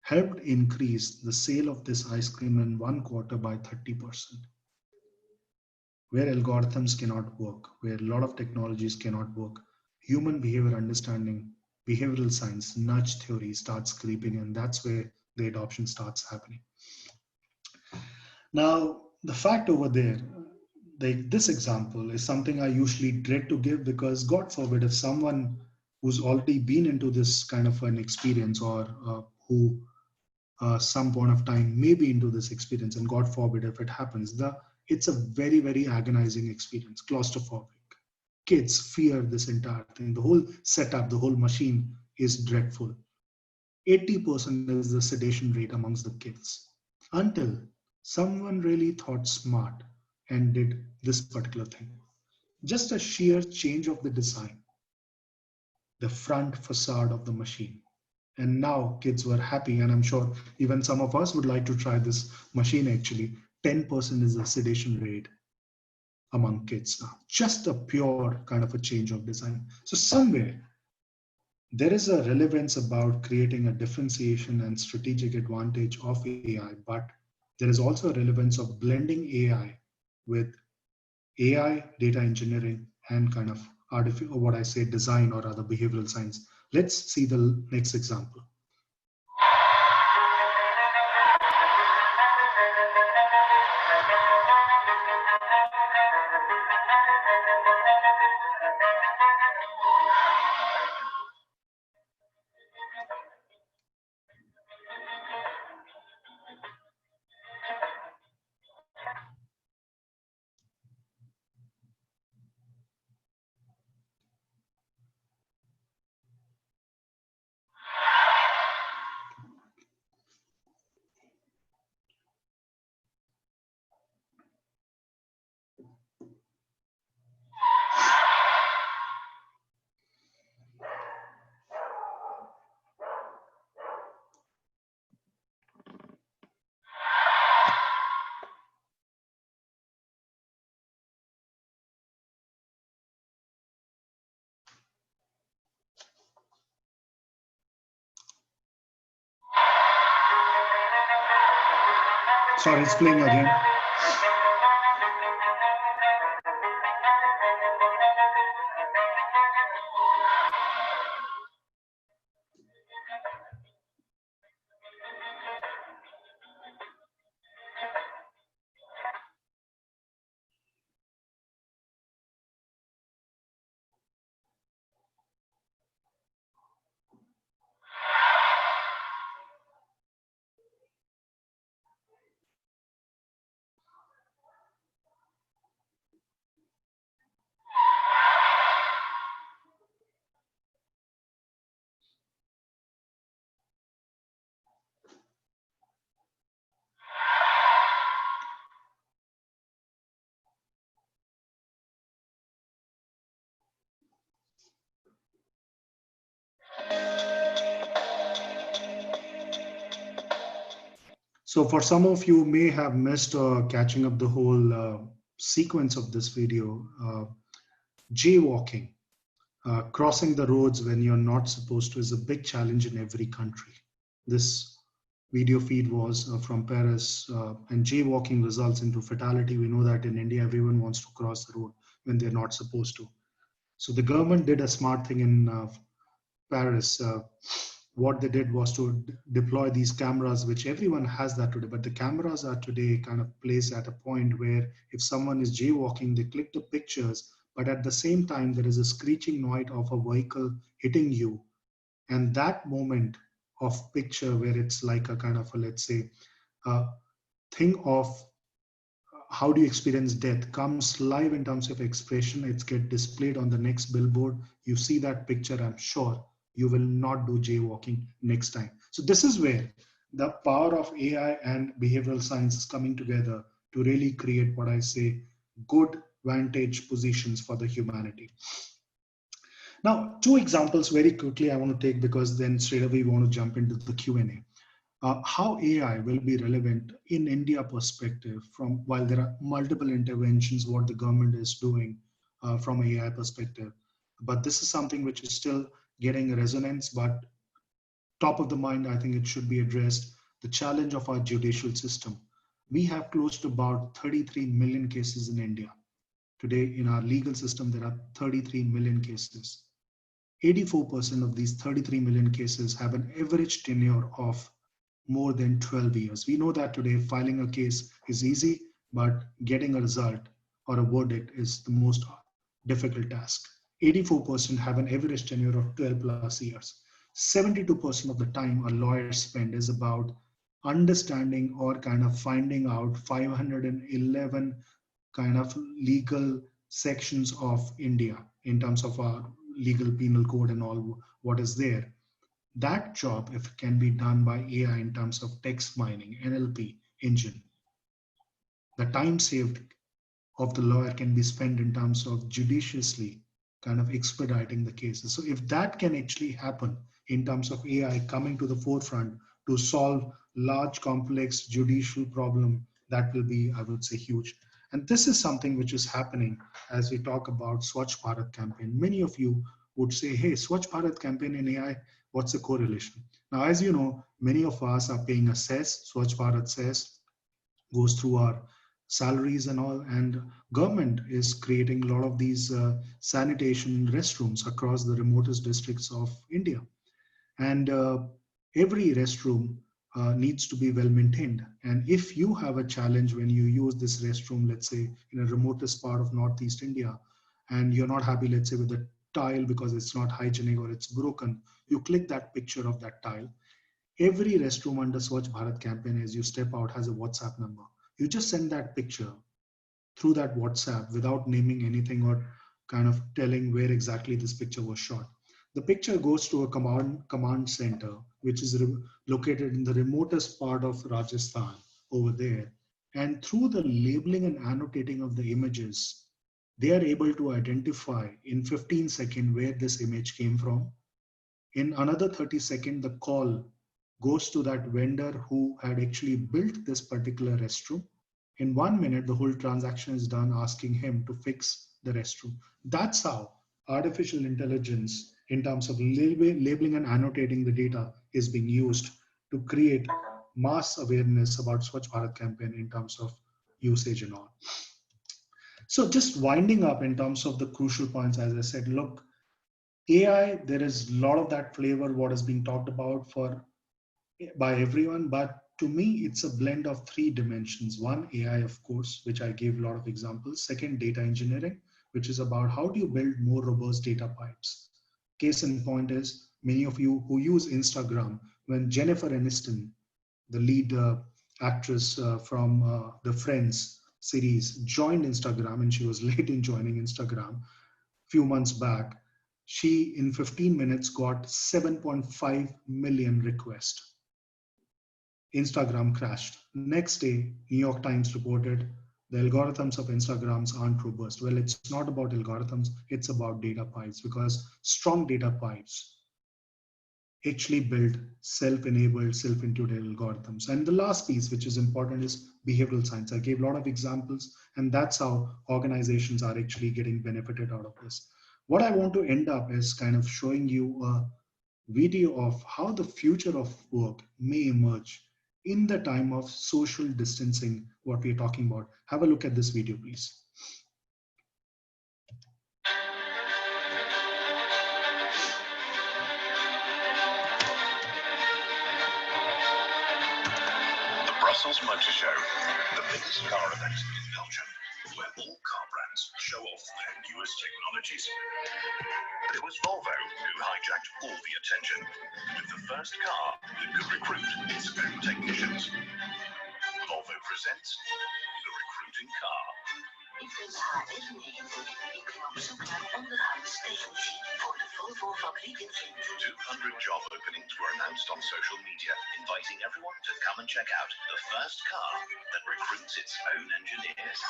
helped increase the sale of this ice cream in 1 quarter by 30%. Where algorithms cannot work, where a lot of technologies cannot work, human behavior understanding, behavioral science, nudge theory starts creeping in. That's where the adoption starts happening. Now, the fact over there, this example is something I usually dread to give, because God forbid if someone who's already been into this kind of an experience, or who some point of time may be into this experience, and God forbid if it happens, it's a very, very agonizing experience, claustrophobic. Kids fear this entire thing. The whole setup, the whole machine is dreadful. 80% is the sedation rate amongst the kids, until someone really thought smart and did this particular thing. Just a sheer change of the design, the front facade of the machine. And now kids were happy, and I'm sure even some of us would like to try this machine actually. 10% is the sedation rate among kids now. Just a pure kind of a change of design. So somewhere there is a relevance about creating a differentiation and strategic advantage of AI, but there is also a relevance of blending AI with AI, data engineering, and kind of artificial, what I say, design or other behavioral science. Let's see the next example. Sorry, it's playing again. So for some of you may have missed catching up the whole sequence of this video, jaywalking, crossing the roads when you're not supposed to is a big challenge in every country. This video feed was from Paris, and jaywalking results into fatality. We know that in India, everyone wants to cross the road when they're not supposed to. So the government did a smart thing in Paris. What they did was to deploy these cameras, which everyone has that today, but the cameras are today kind of placed at a point where if someone is jaywalking, they click the pictures, but at the same time, there is a screeching noise of a vehicle hitting you. And that moment of picture where it's like a kind of a, let's say, thing of how do you experience death comes live in terms of expression. It's get displayed on the next billboard. You see that picture, I'm sure you will not do jaywalking next time. So this is where the power of AI and behavioral science is coming together to really create what I say good vantage positions for the humanity. Now, two examples very quickly I want to take, because then straight away we want to jump into the Q&A. How AI will be relevant in India perspective, from while there are multiple interventions what the government is doing from AI perspective, but this is something which is still getting resonance, but top of the mind, I think it should be addressed, the challenge of our judicial system. We have close to about 33 million cases in India. Today in our legal system, there are 33 million cases. 84% of these 33 million cases have an average tenure of more than 12 years. We know that today filing a case is easy, but getting a result or a verdict is the most difficult task. 84% have an average tenure of 12 plus years. 72% of the time a lawyer spend is about understanding or kind of finding out 511 kind of legal sections of India in terms of our legal penal code and all what is there. That job, if it can be done by AI in terms of text mining, NLP engine, the time saved of the lawyer can be spent in terms of judiciously kind of expediting the cases. So if that can actually happen in terms of AI coming to the forefront to solve large, complex judicial problem, that will be, I would say, huge. And this is something which is happening as we talk about Swachh Bharat campaign. Many of you would say, hey, Swachh Bharat campaign and AI, what's the correlation? Now, as you know, many of us are paying a cess. Swachh Bharat cess goes through our salaries and all, and government is creating a lot of these sanitation restrooms across the remotest districts of India. And every restroom needs to be well maintained. And if you have a challenge when you use this restroom, let's say in a remotest part of Northeast India, and you're not happy, let's say with the tile because it's not hygienic or it's broken, you click that picture of that tile. Every restroom under Swachh Bharat campaign, as you step out, has a WhatsApp number. You just send that picture through that WhatsApp without naming anything or kind of telling where exactly this picture was shot. The picture goes to a command center, which is located in the remotest part of Rajasthan over there. And through the labeling and annotating of the images, they are able to identify in 15 seconds where this image came from. In another 30 seconds, the call goes to that vendor who had actually built this particular restroom. In 1 minute, the whole transaction is done, asking him to fix the restroom. That's how artificial intelligence, in terms of labeling and annotating the data, is being used to create mass awareness about Swachh Bharat campaign in terms of usage and all. So just winding up in terms of the crucial points, as I said, look, AI, there is a lot of that flavor, what is being talked about by everyone, but to me, it's a blend of three dimensions. One, AI, of course, which I gave a lot of examples. Second, data engineering, which is about how do you build more robust data pipes. Case in point is many of you who use Instagram, when Jennifer Aniston, the lead actress from the Friends series, joined Instagram, and she was late in joining Instagram few months back, she in 15 minutes got 7.5 million requests. Instagram crashed. Next day, New York Times reported the algorithms of Instagrams aren't robust. Well, it's not about algorithms, it's about data pipes, because strong data pipes actually build self-enabled, self-intuitive algorithms. And the last piece, which is important, is behavioral science. I gave a lot of examples, and that's how organizations are actually getting benefited out of this. What I want to end up is kind of showing you a video of how the future of work may emerge in the time of social distancing, what we're talking about. Have a look at this video, please. The Brussels Motor Show, the biggest car event in Belgium, where all car brands show off their newest technologies. But it was Volvo who hijacked all the attention with the first car that could recruit its own technicians. Volvo presents the recruiting car. In februari 1999 ik op zoek naar onderhoudsstechnici voor de Volvo fabriek in Gent. 200 job openings were announced on social media, inviting everyone to come and check out the first car that recruits its own engineers.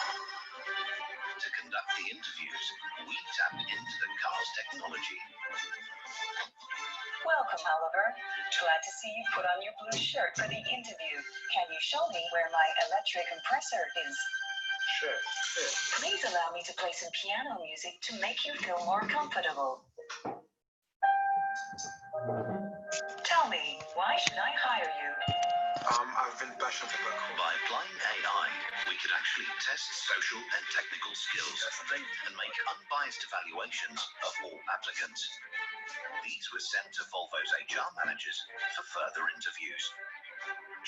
To conduct the interviews, we tapped into the car's technology. Welcome, Oliver. Glad to see you put on your blue shirt for the interview. Can you show me where my electric compressor is? Sure. Please allow me to play some piano music to make you feel more comfortable. Tell me, why should I hire you? I've been passionate about coding. By applying AI, we could actually test social and technical skills and make unbiased evaluations of all applicants. These were sent to Volvo's HR managers for further interviews.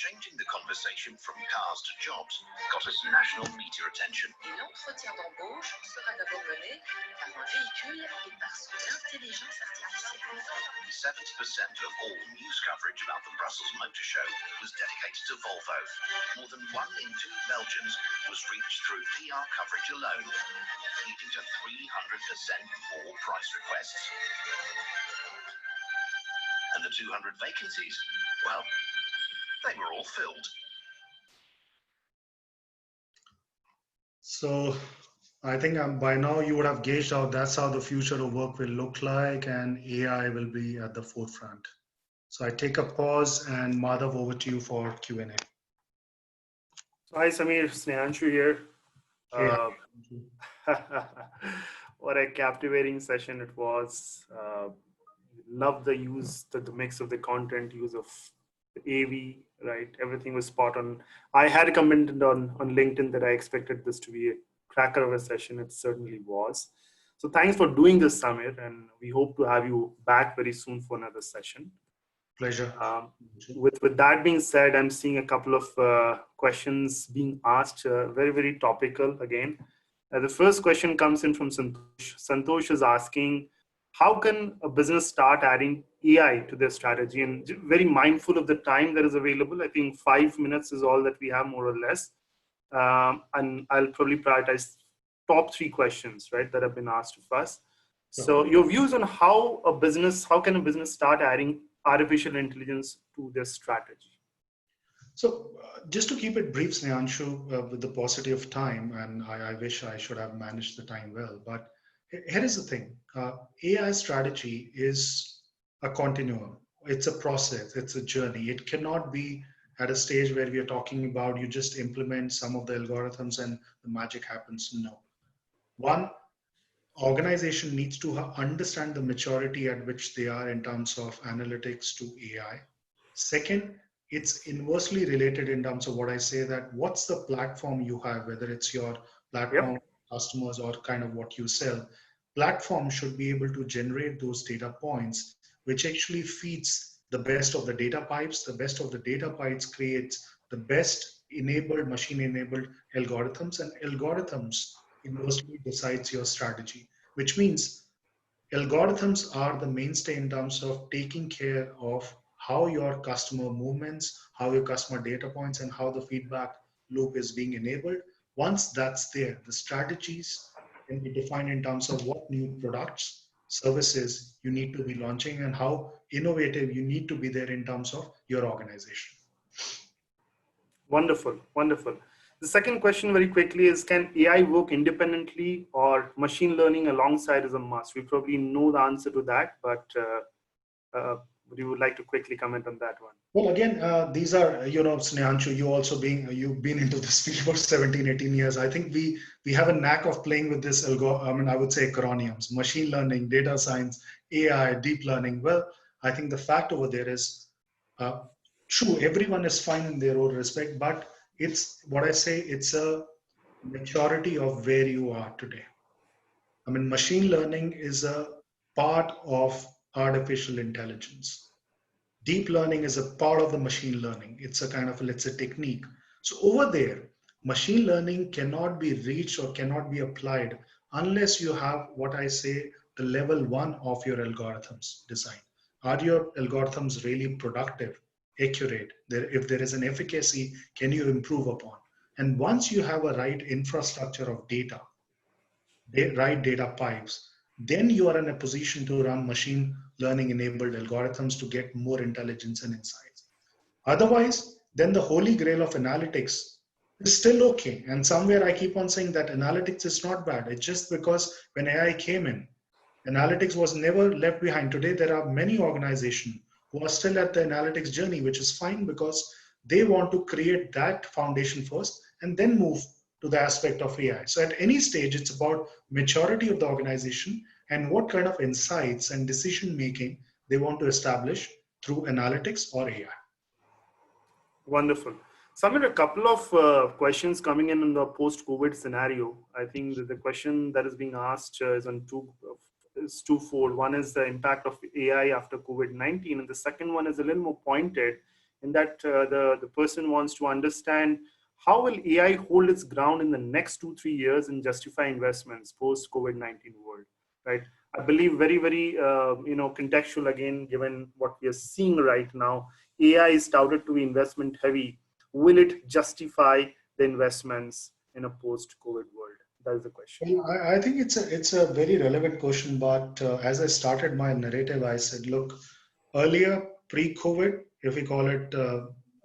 Changing the conversation from cars to jobs got us national media attention. L'entretien d'embauche sera d'abord mené par un véhicule et par son intelligence artificielle. 70% of all news coverage about the Brussels Motor Show was dedicated to Volvo. More than 1 in 2 Belgians was reached through PR coverage alone, leading to 300% more price requests. And the 200 vacancies, well, they were all filled. So I think by now you would have gauged out that's how the future of work will look like, and AI will be at the forefront. So I take a pause, and Madhav, over to you for Q&A. Hi, Sameer, Snehanshu here. What a captivating session it was. Love the use, the mix of the content, use of the AV, right? Everything was spot on. I had commented on LinkedIn that I expected this to be a cracker of a session. It certainly was. So thanks for doing this, Sameer, and we hope to have you back very soon for another session. Pleasure. With that being said, I'm seeing a couple of questions being asked, very, very topical again. The first question comes in from Santosh. Santosh is asking, how can a business start adding AI to their strategy? And very mindful of the time that is available. I think 5 minutes is all that we have, more or less. And I'll probably prioritize top 3 questions, right, that have been asked of us. So your views on how can a business start adding artificial intelligence to their strategy? So just to keep it brief, Snehanshu, with the paucity of time, and I wish I should have managed the time well, but here is the thing. AI strategy is a continuum. It's a process. It's a journey. It cannot be at a stage where we are talking about you just implement some of the algorithms and the magic happens. No. One, organization needs to understand the maturity at which they are in terms of analytics to AI. Second, it's inversely related in terms of what I say, that what's the platform you have, whether it's your platform, customers, or kind of what you sell. Platform should be able to generate those data points, which actually feeds the best of the data pipes. The best of the data pipes creates the best enabled, machine enabled algorithms, and algorithms inversely decides your strategy, which means algorithms are the mainstay in terms of taking care of how your customer movements, how your customer data points, and how the feedback loop is being enabled. Once that's there, the strategies can be defined in terms of what new products, services you need to be launching, and how innovative you need to be there in terms of your organization. Wonderful, wonderful. The second question very quickly is, can AI work independently or machine learning alongside is a must? We probably know the answer to that, but would you like to quickly comment on that one? Well, again, these are, Snehanshu, you've been into this field for 17, 18 years. I think we have a knack of playing with this, I would say acronyms, machine learning, data science, AI, deep learning. Well, I think the fact over there is, true, everyone is fine in their own respect, but it's what I say, it's a maturity of where you are today. I mean, machine learning is a part of artificial intelligence. Deep learning is a part of the machine learning. It's a kind of, let's say, technique. So over there, machine learning cannot be reached or cannot be applied unless you have what I say, the level 1 of your algorithms design. Are your algorithms really productive, accurate? If there is an efficacy, can you improve upon? And once you have a right infrastructure of data, right data pipes, then you are in a position to run machine learning enabled algorithms to get more intelligence and insights. Otherwise, then the holy grail of analytics is still okay. And somewhere I keep on saying that analytics is not bad. It's just because when AI came in, analytics was never left behind. Today, there are many organizations who are still at the analytics journey, which is fine because they want to create that foundation first and then move to the aspect of AI. So at any stage, it's about maturity of the organization and what kind of insights and decision making they want to establish through analytics or AI. Wonderful. Sameer, a couple of questions coming in the post-COVID scenario. I think the question that is being asked is twofold. One is the impact of AI after COVID-19, and the second one is a little more pointed in that the person wants to understand how will AI hold its ground in the next 2-3 years and justify investments post-COVID-19 world, right? I believe very, very, contextual again, given what we are seeing right now. AI is touted to be investment heavy. Will it justify the investments in a post-COVID world? That is the question. Well, I think it's a very relevant question, but as I started my narrative, I said, look, earlier, pre-COVID, if we call it,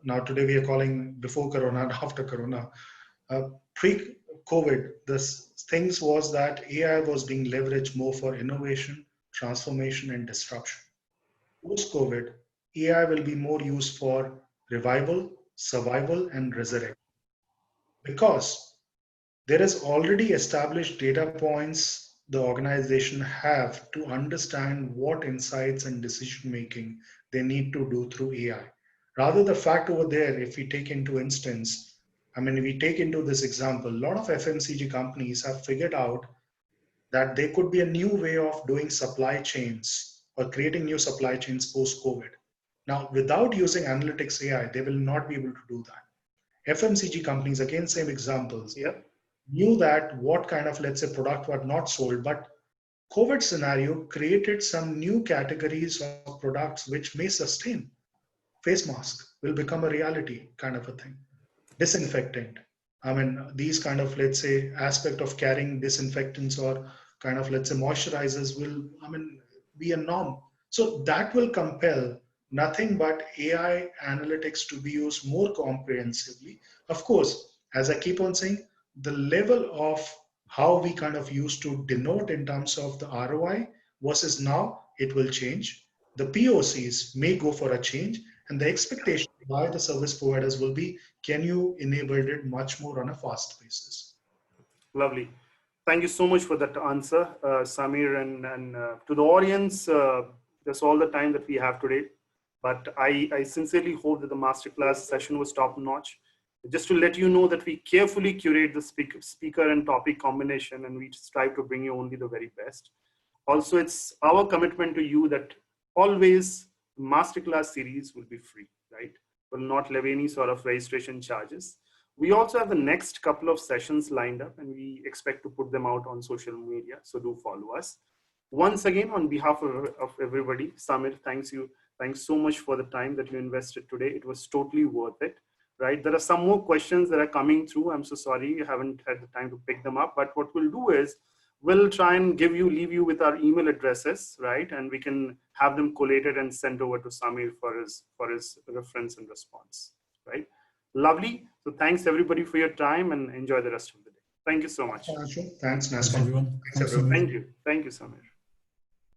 now today we are calling before Corona and after Corona, pre-COVID, this things was that AI was being leveraged more for innovation, transformation, and disruption. Post-COVID, AI will be more used for revival, survival, and resurrection. Because there is already established data points the organization have to understand what insights and decision making they need to do through AI. Rather, the fact over there, if we take into instance, we take into this example, a lot of FMCG companies have figured out that there could be a new way of doing supply chains or creating new supply chains post-COVID. Now, without using analytics AI, they will not be able to do that. FMCG companies, again, same examples, knew that what kind of, let's say, product were not sold, but COVID scenario created some new categories of products which may sustain. Face mask will become a reality kind of a thing. Disinfectant. These kind of, let's say, aspect of carrying disinfectants or kind of, let's say, moisturizers will, be a norm. So that will compel nothing but AI analytics to be used more comprehensively. Of course, as I keep on saying, the level of how we kind of used to denote in terms of the ROI versus now, it will change. The POCs may go for a change, and the expectation by the service providers will be, can you enable it much more on a fast basis? Lovely. Thank you so much for that answer, Sameer. And to the audience, that's all the time that we have today. But I sincerely hope that the masterclass session was top notch. Just to let you know that we carefully curate the speaker and topic combination, and we strive to bring you only the very best. Also, it's our commitment to you that always the masterclass series will be free, right? Will not levy any sort of registration charges. We also have the next couple of sessions lined up, and we expect to put them out on social media. So do follow us. Once again, on behalf of everybody, Sameer, thanks so much for the time that you invested today. It was totally worth it, right? There are some more questions that are coming through. I'm so sorry you haven't had the time to pick them up, but what we'll do is we'll try and leave you with our email addresses, right? And we can have them collated and sent over to Sameer for his reference and response, right? Lovely. So thanks everybody for your time, and enjoy the rest of the day. Thank you so much. Thanks, Thanks, everyone. Thanks, everyone. Thank you. Thank you, Sameer.